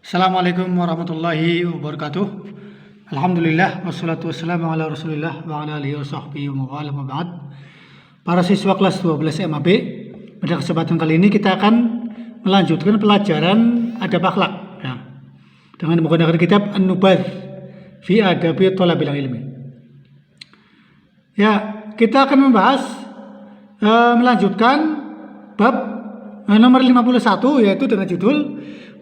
Assalamualaikum warahmatullahi wabarakatuh. Alhamdulillah wassalatu wassalamu ala Rasulillah wa ala alihi washabbihi wa mawala ma ba'd. Para siswa kelas 12 MAB, pada kesempatan kali ini kita akan melanjutkan pelajaran adab akhlak ya, dengan menggunakan kitab An-Nubadh fi Adabi Thalabil Ilmi. Ya, kita akan membahas melanjutkan bab nomor 51, yaitu dengan judul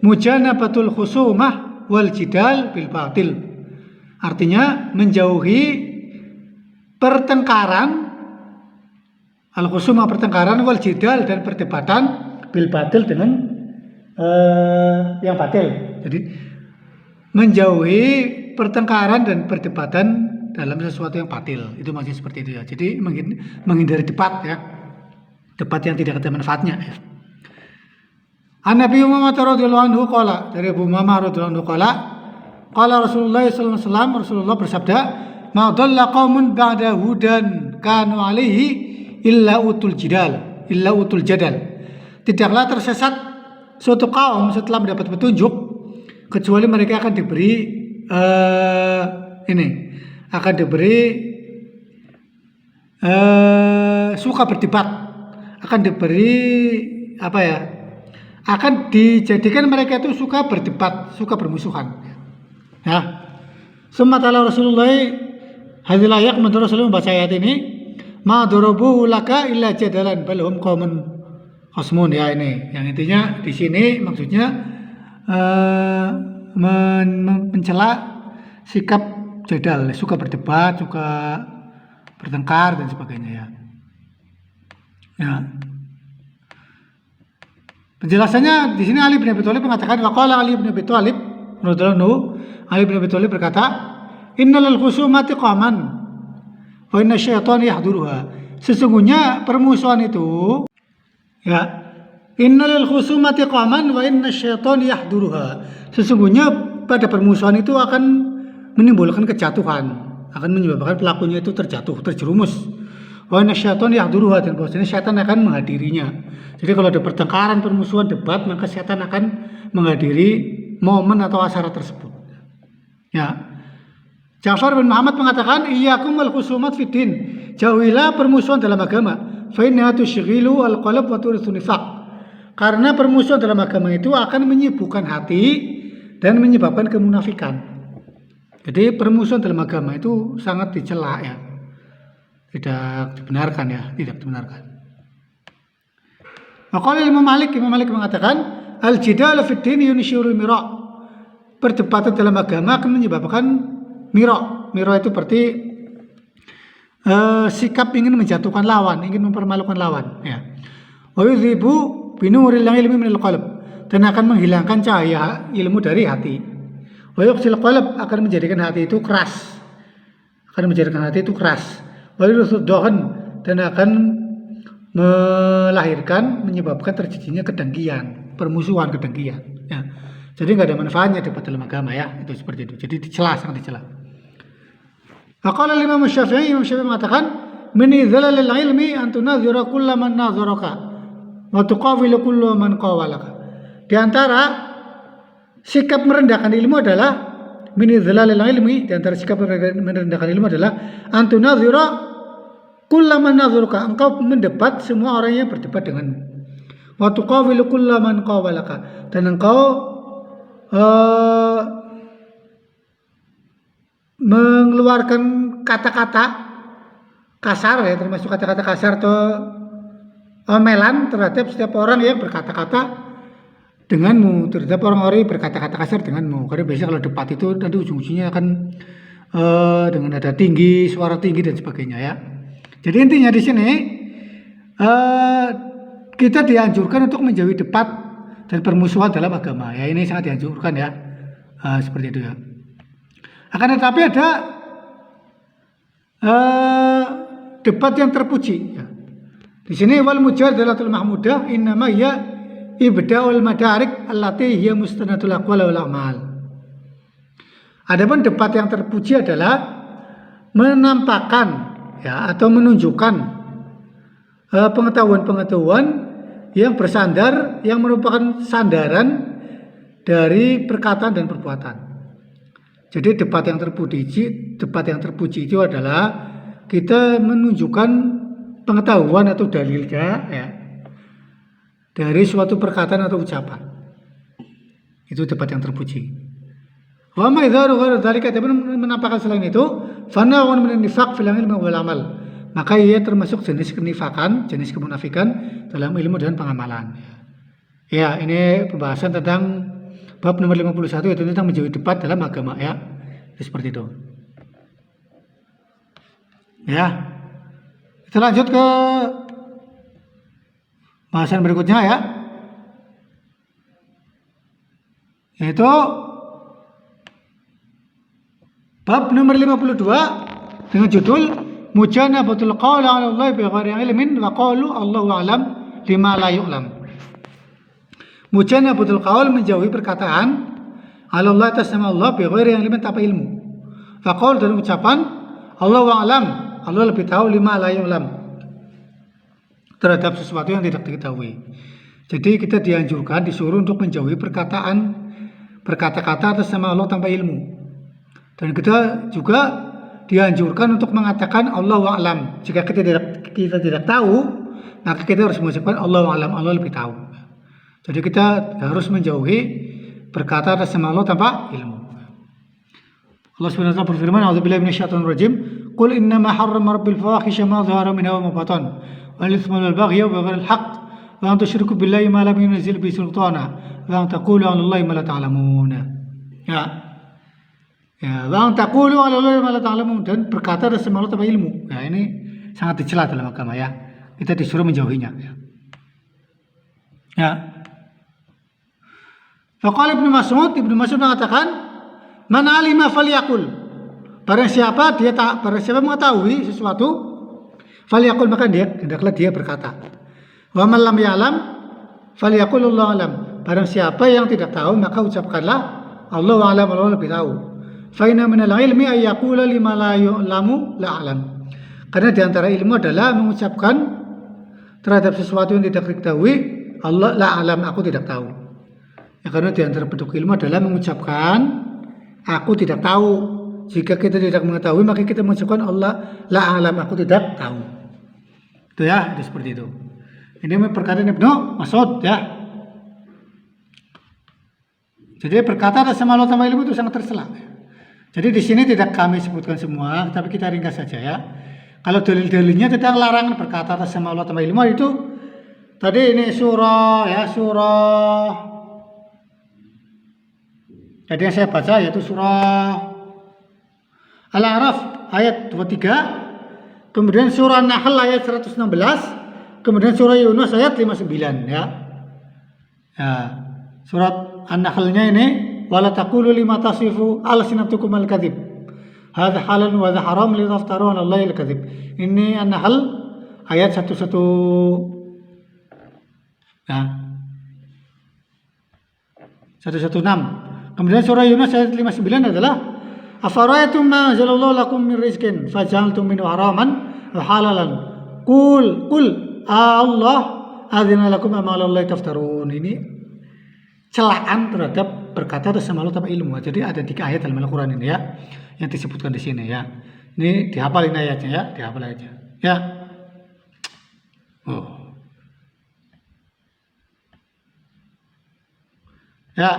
Mujanabatul khusumah wal jidal bil batil. Artinya menjauhi pertengkaran, al khusumah pertengkaran, wal jidal dan perdebatan bil batil dengan yang batil. Jadi menjauhi pertengkaran dan perdebatan dalam sesuatu yang batil. Itu maksudnya seperti itu ya. Jadi menghindari debat ya. Debat yang tidak ada manfaatnya ya. An Nabi Muhammad radhiyallahu anhu qala, dari Abu Umamah radhiyallahu anhu qala Rasulullah sallallahu alaihi wasallam, Rasulullah bersabda, "Ma dhalla qaumun ba'da hudan kanu alaihi illa utul jadal." Tidaklah tersesat suatu kaum setelah mendapat petunjuk kecuali mereka akan diberi suka berdebat, akan diberi akan dijadikan mereka itu suka berdebat, suka bermusuhan. Ya. Sematala Rasulullah hadhil ayat, menurut Rasulullah membaca ayat ini, ma darabu laka illa jadalan bal hum qaumun khasmun, ya ini. Yang intinya di sini maksudnya mencela sikap jadal, suka berdebat, suka bertengkar dan sebagainya ya. Ya. Penjelasannya di sini Ali bin Abi Thalib mengatakan, waqala Ali bin Abi Thalib radhiyallahu anhu, Ali bin Abi Thalib berkata, innal khusumati qaman wa inna syaitan yahduruha. Sesungguhnya permusuhan itu ya, innal khusumati qaman wa inna syaitan yahduruha. Sesungguhnya pada permusuhan itu akan menimbulkan kejatuhan, akan menyebabkan pelakunya itu terjatuh, terjerumus. Wa inna syaitan yahduruha, dan bahwasanya syaitan akan menghadirinya. Jadi kalau ada pertengkaran, permusuhan, debat, maka setan akan menghadiri momen atau acara tersebut. Ya. Ja'far bin Muhammad mengatakan, iyyakum wal khusumat fid din. Jauhilah permusuhan dalam agama. Fa innaha tushghilu al-qalb wa turithu nifaq. Karena permusuhan dalam agama itu akan menyibukkan hati dan menyebabkan kemunafikan. Jadi permusuhan dalam agama itu sangat dicela ya. Tidak dibenarkan ya, tidak dibenarkan. Maka Imam Malik mengatakan, al-jidal fid din yunshirul mira'. Perdebatan dalam agama akan menyebabkan mira'. Mira' itu berarti sikap ingin menjatuhkan lawan, ingin mempermalukan lawan ya. Wa yudhibu binuril ilmi minal qalb, dan akan menghilangkan cahaya ilmu dari hati. Wa yuqsil qalb, akan menjadikan hati itu keras. Wa yursuddhan, dan akan menyebabkan terjadinya kedengkian, permusuhan, kedengkian ya. Jadi nggak ada manfaatnya debat dalam agama ya, itu seperti itu. Jadi dicela, sangat dicela. Maka Imam Syafi'i mengatakan, min idzalalil ilmi an tunazira kullu man nazaraka wa tuqawilu kullu man qawalaka. Di antara sikap merendahkan ilmu adalah min idzalalil ilmi, di antara sikap merendahkan ilmu adalah an tunazira kullaman nadzuruka, engkau mendebat semua orang yang berdebat denganmu. Wa tuqawilu kullaman qawalaka, dan engkau mengeluarkan kata-kata kasar ya, termasuk kata-kata kasar atau omelan terhadap setiap orang yang berkata-kata denganmu, terhadap orang-orang yang berkata-kata kasar denganmu. Karena biasanya kalau debat itu nanti ujung-ujungnya akan dengan nada tinggi, suara tinggi dan sebagainya ya. Jadi intinya di sini kita dianjurkan untuk menjauhi debat dan permusuhan dalam agama. Ya, ini sangat dianjurkan ya, seperti itu ya. Akan tetapi ada debat yang terpuji. Ya. Di sini wal mujadalatul mahmudah innama hiya ibda'ul madarik allati hiya mustanadul aqwal wal a'mal. Adapun debat yang terpuji adalah menampakkan ya, atau menunjukkan pengetahuan-pengetahuan yang bersandar, yang merupakan sandaran dari perkataan dan perbuatan. Jadi debat yang terpuji itu adalah kita menunjukkan pengetahuan atau dalilnya ya, dari suatu perkataan atau ucapan. Itu debat yang terpuji. Wa ma idzaru ghairu dzalika, tapi menampakkan selain itu, fana'un min nifaq fil ilmi wal amal. Maka ia termasuk jenis kenifakan, jenis kemunafikan dalam ilmu dan pengamalan. Ya, ini pembahasan tentang bab nomor 51, yaitu tentang menjauhi debat dalam agama ya. Seperti itu. Ya. Kita lanjut ke bahasan berikutnya ya. Yaitu bab nomor 52 dengan judul Mujanabatul qauli 'ala Allah bi ghairi ilmin wa qalu Allahu a'lam lima la yu'lam. Mujanabatul qaul, menjauhi perkataan 'ala Allah, atas nama Allah, bi ghairi ilmin, tanpa ilmu. Wa qaul, dan ucapan Allahu a'lam, Allah lebih tahu, lima la yu'lam, terhadap sesuatu yang tidak diketahui. Jadi kita dianjurkan, disuruh untuk menjauhi berkata-kata atas nama Allah tanpa ilmu. Dan kita juga dianjurkan untuk mengatakan Allahu a'lam. Jika kita tidak tahu, maka kita harus mengucapkan Allahu a'lam, Allah lebih tahu. Jadi kita harus menjauhi berkata atas nama Allah tanpa ilmu. Allah Subhanahu wa taala berfirman, "A'udzubillahi minasyaitonir rajim. Qul innama harrama rabbil fawahisha ma dhahara minha wa ma batan, wal itsma wal baghya wa ghairil haqq, wa an tusyriku billahi ma lam yunzil bihi sultana, wa an taqulu 'ala Allahi ma la ta'lamun." Ya, wa an taqulu 'ala Allahi ma la ta'lamun, dan berkata atas nama Allah tanpa ilmu. Ya, ini sangat dicela dalam agama ya. Kita disuruh menjauhinya ya. Ya. Faqala Ibnu Mas'ud mengatakan, "Man 'alima falyaqul." Barang siapa mengetahui sesuatu, falyaqul, maka hendaklah dia berkata. Wa man lam ya'lam falyaqul Allahu a'lam. Barang siapa yang tidak tahu, maka ucapkanlah Allahu a'lam, Allah lebih tahu. Fa inna minal ilmi ay yaqula lima la yu'lamu la a'lam. Karena di antara ilmu adalah mengucapkan terhadap sesuatu yang tidak diketahui, Allah la a'lam, aku tidak tahu. Ya, karena di antara bentuk ilmu adalah mengucapkan aku tidak tahu. Jika kita tidak mengetahui, maka kita mengucapkan Allah la a'lam, aku tidak tahu. Itu ya, itu seperti itu. Ini perkataan Ibnu Mas'ud ya. Jadi berkata atas nama Allah tanpa ilmu itu sangat tercela. Jadi di sini tidak kami sebutkan semua, tapi kita ringkas saja ya. Kalau dalil-dalilnya tentang larangan berkata atas nama Allah tanpa ilmu itu tadi ini surah ya, surah. Jadi yang saya baca yaitu surah Al-A'raf ayat 23, kemudian surah Nahl ayat 116, kemudian surah Yunus ayat 59 ya. Ya, surat An-Nahl-nya ini wala taqulu lima tasifu alsinatukum al-kadzib hadza halal wa hadza haram litaftaru 'ala Allahi al-kadzib. Ini An-Nahl ayat 11 ya. 116. Kemudian surah Yunus ayat 59 adalah afara'aytum ma anzalallahu lakum min rizqin faj'altum minhu haraman wa halalan qul Allah adzina lakum ma 'ala Allahi taftarun. Ini celaan terhadap berkata atas nama Allah tanpa ilmu. Jadi ada 3 ayat dalam Al-Qur'an ini ya yang disebutkan di sini ya. Ini dihafalin ayatnya ya, dihafal aja. Ya. Oh. Ya,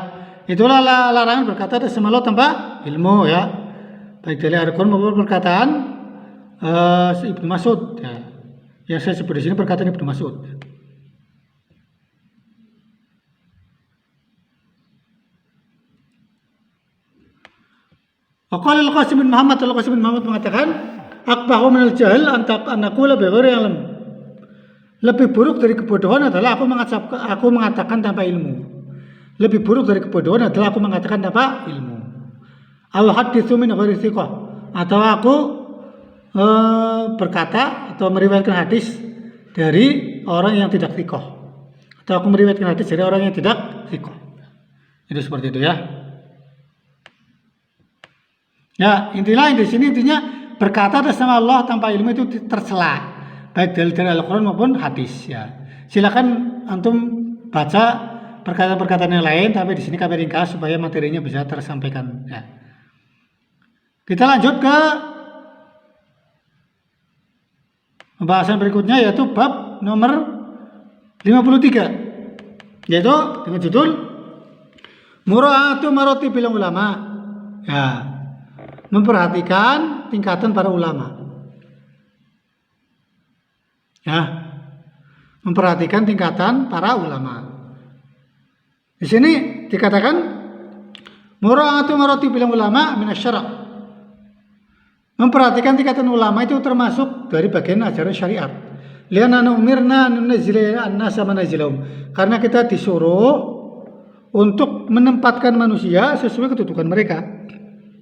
itulah larangan berkata atas nama Allah tanpa ilmu ya. Baik dari Al-Qur'an maupun perkataan Ibnu Mas'ud ya. Yang saya sebut di sini perkataan Ibnu Mas'ud. Qala Al-Qasim bin Muhammad mengatakan, "Aqbahu minal jahl an naqula bi ghairi ilm." Lebih buruk dari kebodohan adalah aku mengatakan tanpa ilmu. Lebih buruk dari kebodohan adalah aku mengatakan tanpa ilmu. Aw haditsu min ghairi thiqah, atau aku berkata atau meriwayatkan hadis dari orang yang tidak thiqah. Atau aku meriwayatkan hadis dari orang yang tidak thiqah. Itu seperti itu ya. Ya, intinya berkata atas nama Allah tanpa ilmu itu tercela, baik dari Al-Qur'an maupun hadis ya. Silakan antum baca perkataan-perkataan yang lain, tapi di sini kami ringkas supaya materinya bisa tersampaikan. Ya. Kita lanjut ke pembahasan berikutnya, yaitu bab nomor 53, yaitu dengan judul Mura'atu maratibil ulama. Ya, memperhatikan tingkatan para ulama. Ya, memperhatikan tingkatan para ulama. Di sini dikatakan mura'atu maratibil ulama minasyara'. Memperhatikan tingkatan ulama itu termasuk dari bagian ajaran syariat. Lianna umirna nunzila an-nasa manazilahum. Karena kita disuruh untuk menempatkan manusia sesuai kedudukan mereka.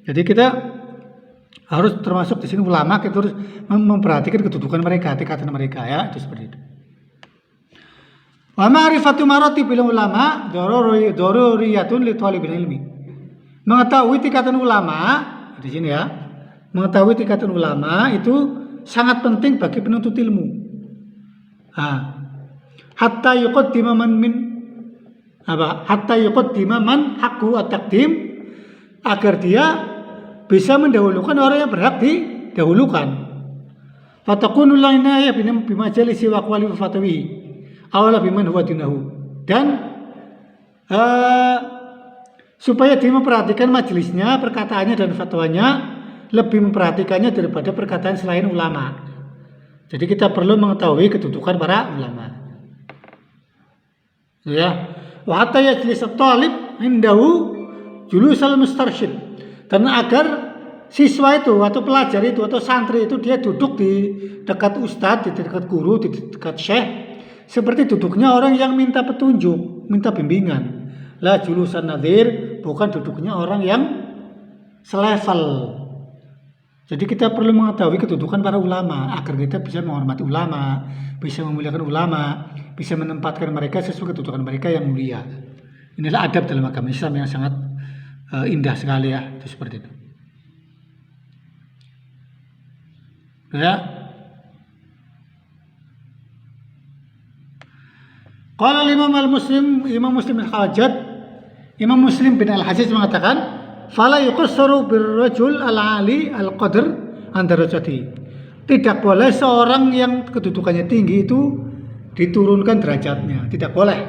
Jadi kita harus termasuk di sini ulama, kita harus memperhatikan kedudukan mereka, tingkatan mereka, ya, itu seperti itu. Wa ma'rifatu maratibil ulama daruriyatun li thalibil ilmi. Mengetahui tingkatan ulama di sini, ya. Mengetahui tingkatan ulama itu sangat penting bagi penuntut ilmu. Hatta yuqaddima man min hatta yuqaddima man haqqu at-taqdim, agar dia bisa mendahulukan orang yang berhak didahulukan. Fatakunu laina ya bimajalisi wa aqwali wa fatawi awala biman huwa dunahu. Dan supaya dia memperhatikan majelisnya, perkataannya dan fatwanya, lebih memperhatikannya daripada perkataan selain ulama. Jadi kita perlu mengetahui kedudukan para ulama. Ya. Wa hatta yajlis at-talib indahu julusal mustarsyid. Dan agar siswa itu atau pelajar itu atau santri itu dia duduk di dekat ustadz, di dekat guru, di dekat syekh, seperti duduknya orang yang minta petunjuk, minta bimbingan. La julusan nadhir, bukan duduknya orang yang selevel. Jadi kita perlu mengetahui kedudukan para ulama agar kita bisa menghormati ulama, bisa memuliakan ulama, bisa menempatkan mereka sesuai kedudukan mereka yang mulia. Inilah adab dalam agama Islam yang sangat indah sekali, ya, itu seperti itu. Ya. Qala Imam Muslim al-Hajjaj, Imam Muslim bin al-Hajjaj mengatakan, fala yuqassaru birrajul al-ali al-qadr andarajati. Tidak boleh seorang yang kedudukannya tinggi itu diturunkan derajatnya, tidak boleh.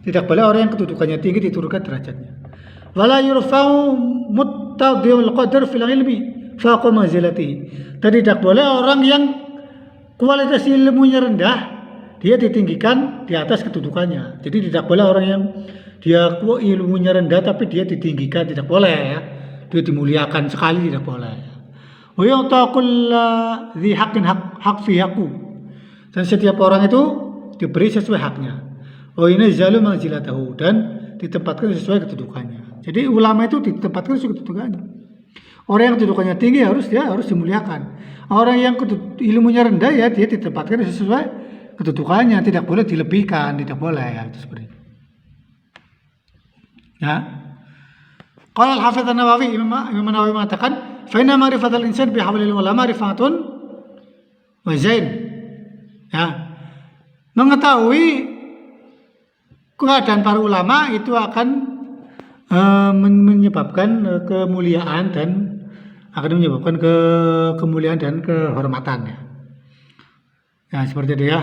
Tidak boleh orang yang kedudukannya tinggi diturunkan derajatnya. Wala yurfa'u muttadhi'ul qadr fil ilmi faqa manzilati. Dan tidak boleh orang yang kualitas ilmunya rendah dia ditinggikan di atas kedudukannya. Jadi tidak boleh orang yang dia ilmunya rendah tapi dia ditinggikan, tidak boleh, ya. Dia dimuliakan sekali, tidak boleh. Wa ya'taqul dzi haqqin haq fi haqqu. Dan setiap orang itu diberi sesuai haknya. Wa inzalu manzilatahu, dan ditempatkan sesuai kedudukannya. Jadi ulama itu ditempatkan sesuai kedudukannya. Orang yang kedudukannya tinggi harus dimuliakan. Orang yang ilmunya rendah, ya, dia ditempatkan sesuai kedudukannya, tidak boleh dilebihkan, tidak boleh, ya, itu seperti itu. Ya. Qala al-Hafidz an-Nawawi, Imam Nawawi mengatakan, fa inna ma'rifatal insan bi hawlil ulama rifatun wa zain. Ya. Mengetahui keadaan para ulama itu akan menyebabkan kemuliaan dan akan menyebabkan kemuliaan dan kehormatan, ya. Ya, seperti itu, ya.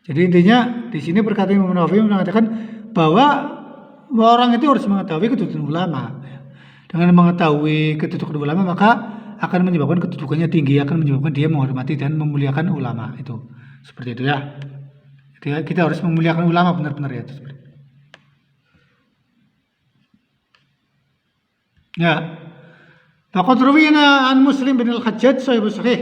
Jadi intinya di sini perkataan Imam Nawawi mengatakan bahwa orang itu harus mengetahui kedudukan ulama. Dengan mengetahui kedudukan ulama maka akan menyebabkan kedudukannya tinggi, akan menyebabkan dia menghormati dan memuliakan ulama itu. Seperti itu, ya. Jadi kita harus memuliakan ulama benar-benar, ya. Ya. Faqad ruwina an Muslim bin al-Hajjaj sahih sahih.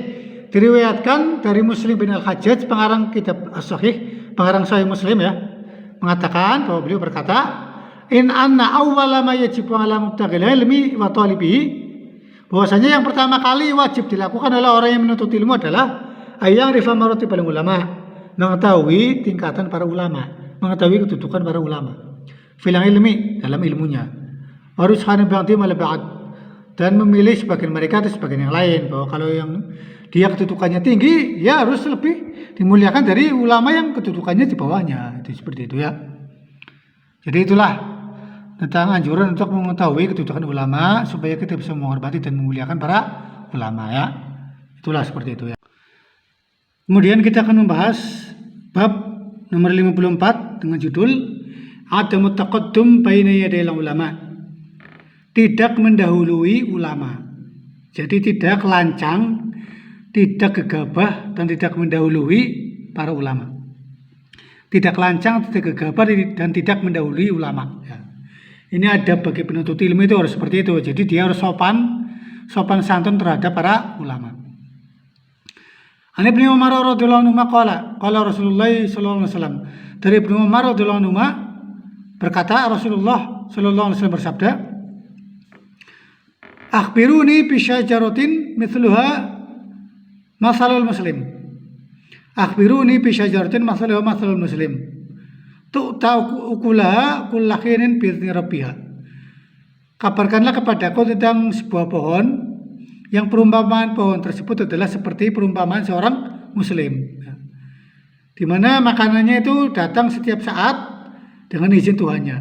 Diriwayatkan dari Muslim bin al-Hajjaj, pengarang kitab As-Sahih, pengarang Sahih Muslim, ya, mengatakan bahwa beliau berkata, in anna awwala ma yajibu ala mubtaghil ilmi wa talibihi, bahwasanya yang pertama kali wajib dilakukan oleh orang yang menuntut ilmu adalah ayang rifa maratibul ulama, mengetahui tingkatan para ulama, mengetahui kedudukan para ulama. Filang ilmi, dalam ilmunya. Harus khana ba'di mal ba'd, dan memilih sebagian mereka atau sebagian yang lain, bahwa kalau yang dia kedudukannya tinggi, ya harus lebih dimuliakan dari ulama yang kedudukannya di bawahnya. Itu seperti itu ya. Jadi itulah tentang anjuran untuk mengetahui kedudukan ulama supaya kita bisa menghormati dan memuliakan para ulama ya. Itulah seperti itu ya. Kemudian kita akan membahas bab nomor 54 dengan judul Adamut taqaddum baina yadayil ulama. Tidak mendahului ulama. Jadi tidak lancang, tidak gegabah dan tidak mendahului para ulama. Tidak lancang, tidak gegabah dan tidak mendahului ulama ya. Ini adab bagi penuntut ilmu itu harus seperti itu. Jadi dia harus sopan santun terhadap para ulama. An Ibnu Umar radhiyallahu anhu qala Rasulullah sallallahu alaihi wasallam. Dari Ibnu Umar radhiyallahu anhu berkata Rasulullah sallallahu alaihi wasallam bersabda, "Akhbiruni bi syajaratin mithluha masalul muslim." Akhbiruni bi syajaratin masalul muslim. Tu'ta ukulaha kullakinin bi'izni rabbiha. Kabarkanlah kepadaku tentang sebuah pohon yang perumpamaan pohon tersebut adalah seperti perumpamaan seorang muslim, di mana makanannya itu datang setiap saat dengan izin Tuhannya.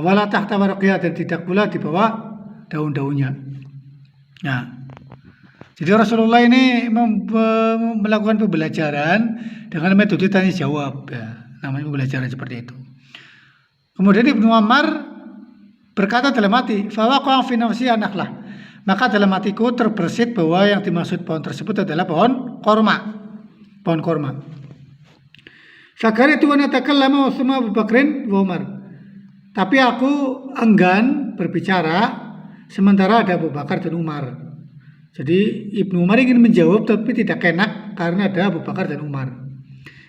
Wala tahta waraqiyah, dan tidak pula di bawah daun-daunnya. Nah, jadi Rasulullah ini melakukan pembelajaran dengan metode tanya jawab, ya, namanya pembelajaran seperti itu. Kemudian Ibnu Umar berkata dalam hati, "Fawaqa fi nafsi anaklah." Maka dalam hatiku terbersit bahwa yang dimaksud pohon tersebut adalah pohon korma. Pohon korma. Fakaritu an atakallama Abu Bakrin wa Umar. Tapi aku enggan berbicara sementara ada Abu Bakar dan Umar. Jadi Ibnu Umar ingin menjawab tapi tidak enak karena ada Abu Bakar dan Umar.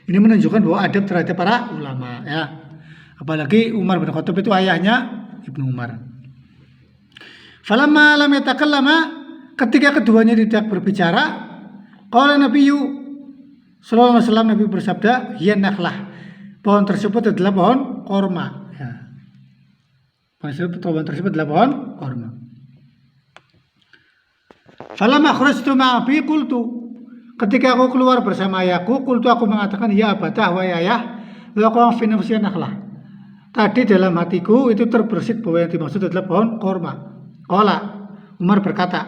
Ini menunjukkan bahwa adab terhadap para ulama ya. Apalagi Umar bin Khattab itu ayahnya Ibnu Umar. Falamma lam yatakallama, ketika keduanya tidak berbicara, qala Nabiyyu sallallahu alaihi wasallam, Nabi bersabda, "Ya nakhlah." Pohon tersebut adalah pohon korma ya. Pohon tersebut adalah pohon korma. Falamma kharajtu ma'abi qultu, ketika aku keluar bersama ayahku, qultu, aku mengatakan, "Ya abatah, wa ya ayah, wa qawm fi nafsi nakhlah." Tadi dalam hatiku itu terbersit bahwa yang dimaksud adalah pohon korma. Qala, Umar berkata,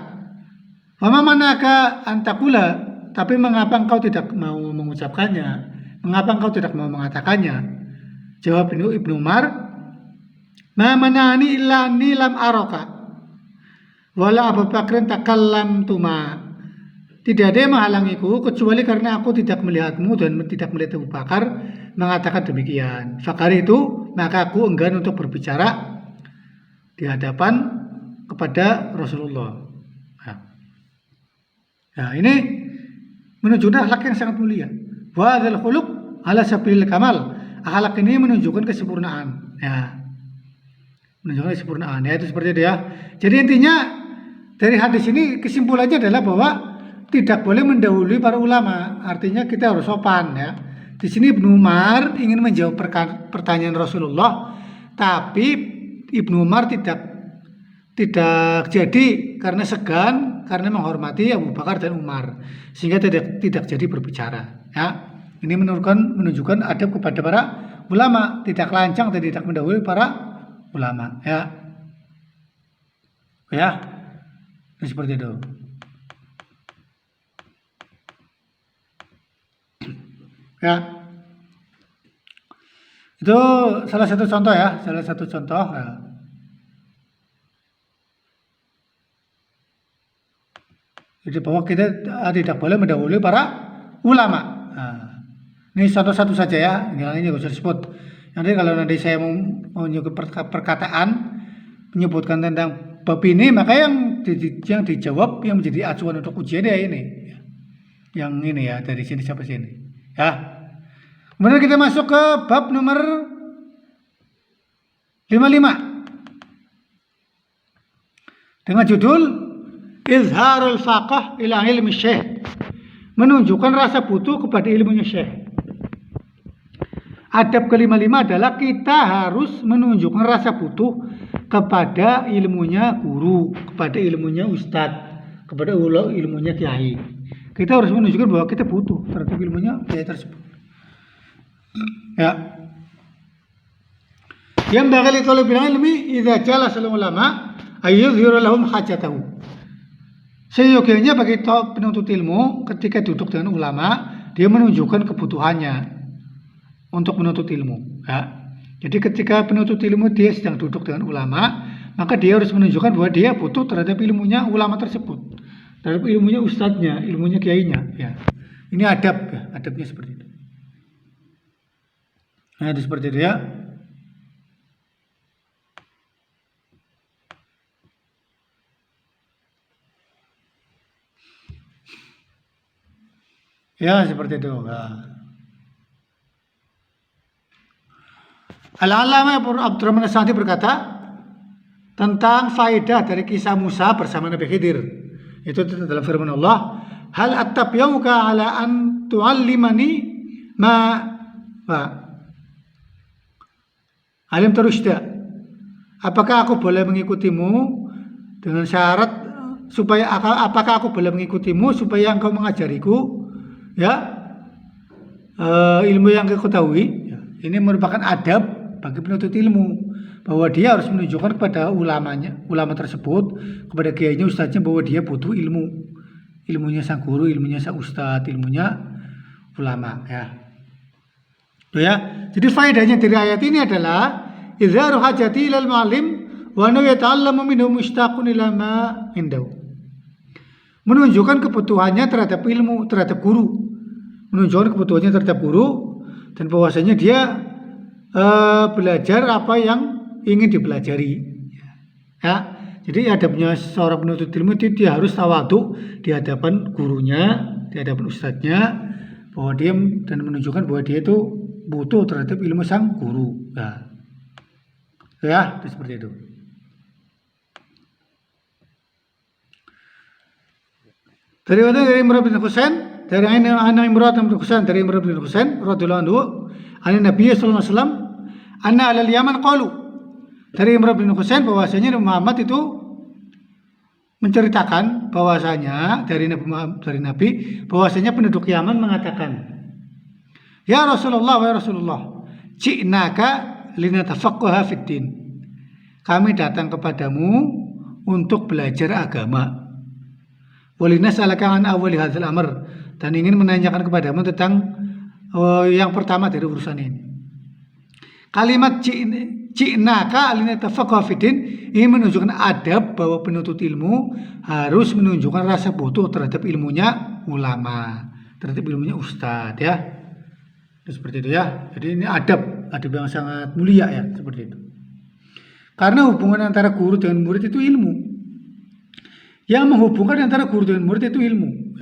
"Fama manaka antakula?" Tapi mengapa engkau tidak mau mengucapkannya? Mengapa engkau tidak mau mengatakannya? Jawab Ibnu Umar, "Ma manani illa ni lam araka wala Abu Bakrin takallamtuma." Tidak ada yang menghalangiku kecuali karena aku tidak melihatmu dan tidak melihat Abu Bakar mengatakan demikian. Fakari itu, maka aku enggan untuk berbicara di hadapan kepada Rasulullah. Nah, ini menunjukkan akhlak yang sangat mulia. Wa hadzal khuluq ala sabilil kamal. Akhlak ini menunjukkan kesempurnaan. Ya. Menunjukkan kesempurnaan. Ya, itu seperti itu ya. Jadi intinya dari hadis ini kesimpulannya adalah bahwa tidak boleh mendahului para ulama. Artinya kita harus sopan ya. Di sini Ibnu Umar ingin menjawab pertanyaan Rasulullah, tapi Ibnu Umar tidak jadi karena segan, karena menghormati Abu Bakar dan Umar, sehingga tidak jadi berbicara ya. Ini menunjukkan adab kepada para ulama, tidak lancang dan tidak mendahului para ulama ya. Seperti itu ya. Itu salah satu contoh ya, ya. Jadi bahwa kita tidak boleh mendahului para ulama. Nah, ini satu-satu saja ya, yang ini bisa disebut. Nanti kalau nanti saya mau menyebut perkataan menyebutkan tentang bab ini, maka yang dijawab yang menjadi acuan untuk ujian ya ini, yang ini ya, dari sini sampai sini ya. Kemudian kita masuk ke bab nomor 55 dengan judul Izharul faqah ila ilmi syekh, menunjukkan rasa butuh kepada ilmunya syekh. Adab ke-55 adalah kita harus menunjukkan rasa butuh kepada ilmunya guru, kepada ilmunya ustadz, kepada ilmunya kiai. kita harus menunjukkan bahwa kita butuh terhadap ilmunya kiai tersebut. Ya. Yang bagli thalabil ilmi idza jalasa ulama ayyuzhiru lahum hajatahu. Seyogianya bagi penuntut ilmu ketika duduk dengan ulama, dia menunjukkan kebutuhannya untuk menuntut ilmu. Ya. Jadi ketika penuntut ilmu dia sedang duduk dengan ulama, maka dia harus menunjukkan bahwa dia butuh terhadap ilmunya ulama tersebut, terhadap ilmunya ustadznya, ilmunya kiainya. Ya. Ini adab, ya, adabnya seperti itu. Nah, itu seperti itu ya. Ya, seperti itu. Al-Allamah Abdurrahman As-Sa'di berkata tentang faedah dari kisah Musa bersama Nabi Khidir. Itu dalam firman Allah, "Hal attabi'uka ala an tu'allimani ma alim terusda." Apakah aku boleh mengikutimu dengan syarat supaya apakah aku boleh mengikutimu supaya engkau mengajariku ya ilmu yang kau ketahui. Ya. Ini merupakan adab bagi penuntut ilmu bahwa dia harus menunjukkan kepada ulama tersebut, kepada kiainya, ustadznya, bahwa dia butuh ilmunya sang guru, ilmunya sang ustadz, ilmunya ulama. Ya. Tuh ya. Jadi faedahnya dari ayat ini adalah izharu hajati ilal mu'allim wa annahu yata'allamu minhu mushtaqun ila ma indahu. Menunjukkan kebutuhannya terhadap ilmu, terhadap guru. Menunjukkan kebutuhannya terhadap guru dan bahwasanya dia belajar apa yang ingin dipelajari. Ya. Jadi adabnya seorang penuntut ilmu itu dia harus tawadhu di hadapan gurunya, di hadapan ustadznya, bahwa dia dan menunjukkan bahwa dia itu butuh terhadap ilmu sang guru. Ya, itu seperti itu. Dari Imran bin Husain, dari anak Imran bin Husain, dari Imran bin Husain radhiyallahu anhu, Nabi sallallahu alaihi wasallam anna alal Yaman qalu. Dari Imran bin Husain bahwasanya Muhammad itu menceritakan bahwasanya dari Nabi bahwasanya penduduk Yaman mengatakan, "Ya Rasulullah, wa Rasulullah, ji'naka linatafaqaha fid din." Kami datang kepadamu untuk belajar agama. Walinas'alaka an awwali hadzal amr, dan ingin menanyakan kepadamu tentang yang pertama dari urusan ini. Kalimat ji'naka linatafaqaha fid din ini menunjukkan adab bahwa penuntut ilmu harus menunjukkan rasa butuh terhadap ilmunya ulama, terhadap ilmunya ustadz ya. Seperti itu ya. Jadi ini adab yang sangat mulia ya, seperti itu. Karena hubungan antara guru dengan murid itu ilmu. Yang menghubungkan antara guru dengan murid itu ilmu.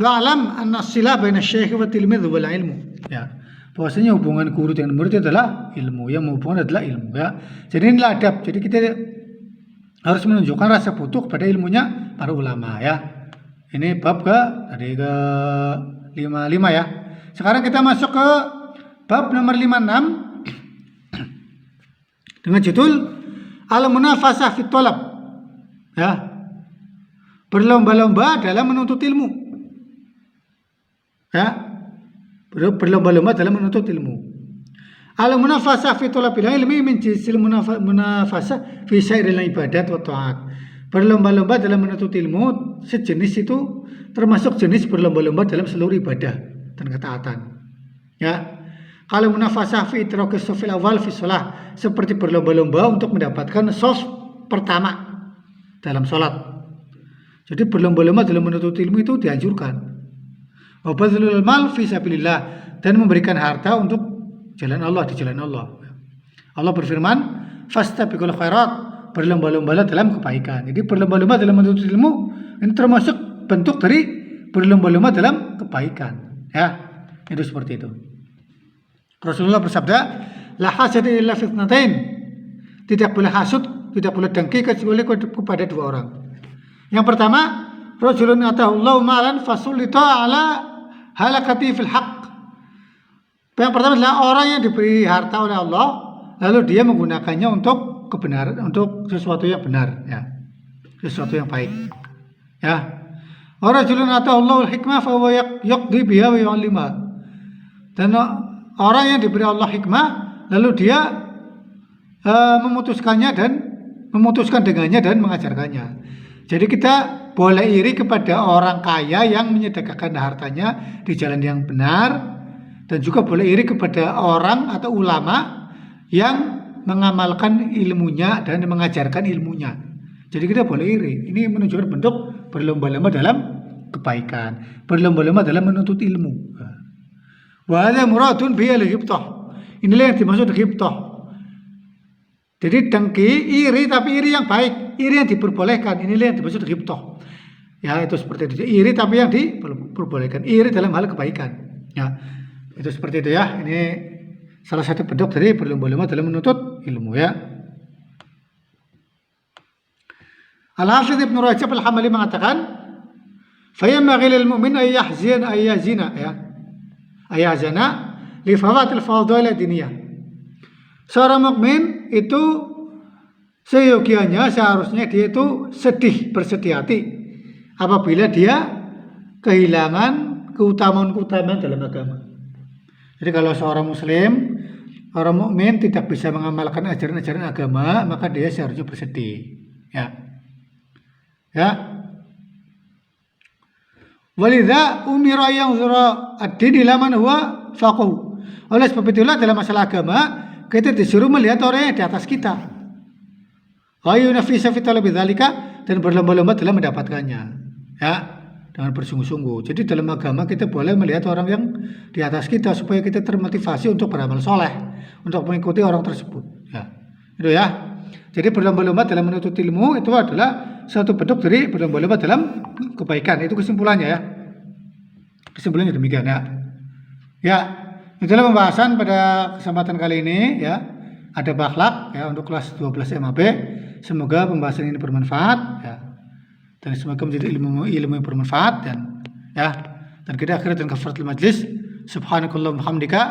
Wa'alam anna silah baina syekh wa tilmidh wal ilmu. Ya. Bahwasanya hubungan guru dengan murid adalah ilmu. Yang menghubungkan adalah ilmu ya. Jadi inilah adab. Jadi kita harus menunjukkan rasa butuh kepada ilmunya para ulama ya. Ini bab dari ke 55 ya. Sekarang kita masuk ke bab nomor 56 dengan judul Al-Munafasah fit Thalab. Ya. Berlomba-lomba dalam menuntut ilmu. Ya. Berlomba-lomba dalam menuntut ilmu. Al-munafasah fi thalabil ilmi min jinsil munafasah fi sairil ibadat wa ta'at. Berlomba-lomba dalam menuntut ilmu sejenis itu termasuk jenis berlomba-lomba dalam seluruh ibadah dan ketaatan. Ya. Kalau munafasah fi idraki shafil awal fi shalah, seperti berlomba-lomba untuk mendapatkan shaf pertama dalam salat. Jadi berlomba-lomba dalam menuntut ilmu itu dianjurkan. Wa bazlul mal fi sabilillah, dan memberikan harta untuk jalan Allah, di jalan Allah. Allah berfirman, fastabiqul khairat, berlomba-lombalah dalam kebaikan. Jadi berlomba-lomba dalam menuntut ilmu ini termasuk bentuk dari berlomba-lomba dalam kebaikan. Ya, itu seperti itu. Rasulullah bersabda, la hasada illa fitnatain. Tidak boleh hasud, tidak boleh dengki kecuali kepada dua orang. Yang pertama, rajulun atahu Allahu malan fasulita ala halakati fil haqq. Yang pertama adalah orang yang diberi harta oleh Allah, lalu dia menggunakannya untuk kebenaran, untuk sesuatu yang benar, ya, sesuatu yang baik. Ya, Wa rajulun ataahu al-hikmah fa huwa yaqdi biha wa yu'allimuha. Dan orang yang diberi Allah hikmah lalu dia memutuskan dengannya dan mengajarkannya. Jadi kita boleh iri kepada orang kaya yang menyedekahkan hartanya di jalan yang benar, dan juga boleh iri kepada orang atau ulama yang mengamalkan ilmunya dan mengajarkan ilmunya. Jadi kita boleh iri. Ini menunjukkan bentuk berlomba-lomba dalam kebaikan, berlomba-lomba dalam menuntut ilmu. Wa hadza muradun bi al-ghibthah. Inilah yang dimaksud ghibthah. Jadi dengki, iri, tapi iri yang baik, iri yang diperbolehkan. Inilah yang dimaksud ghibthah. Ya, itu seperti itu. Iri tapi yang diperbolehkan. Iri dalam hal kebaikan. Ya, itu seperti itu ya. Ini salah satu bentuk dari berlomba-lomba dalam menuntut ilmu ya. Al-Hafidz Ibnu Rajab Al-Hambali mengatakan, "Fayammaghi lil mu'min ay yazina ya. Ayazana li fawatil fadhail diniyah." Seorang mukmin itu seyogianya seharusnya dia itu bersedih hati apabila dia kehilangan keutamaan-keutamaan dalam agama. Jadi kalau seorang muslim, orang mukmin tidak bisa mengamalkan ajaran-ajaran agama, maka dia seharusnya bersedih. Ya. Walidha umira yanzura ad-din ila man huwa faqih. Oleh sebab itulah dalam masalah agama kita disuruh melihat orang yang di atas kita. Wa yunafisa fi talabi dzalika, dan berlomba-lomba dalam mendapatkannya. Ya, dengan bersungguh-sungguh. Jadi dalam agama kita boleh melihat orang yang di atas kita supaya kita termotivasi untuk beramal soleh, untuk mengikuti orang tersebut. Ya, itu ya. Jadi berlomba-lomba dalam menuntut ilmu itu adalah satu bentuk dari berlomba-lomba dalam kebaikan. Itu kesimpulannya ya. Kesimpulannya demikian ya. Ya, itulah pembahasan pada kesempatan kali ini ya. Ada akhlak ya untuk kelas 12 MAB. Semoga pembahasan ini bermanfaat ya. Dan semoga menjadi ilmu yang bermanfaat dan kita akhirnya dan kafaratul majlis. Subhanakallahumma hamdika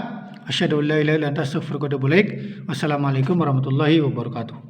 asyhadu an la ilaha illa anta astaghfiruka wa atubu ilaik. Wassalamualaikum warahmatullahi wabarakatuh.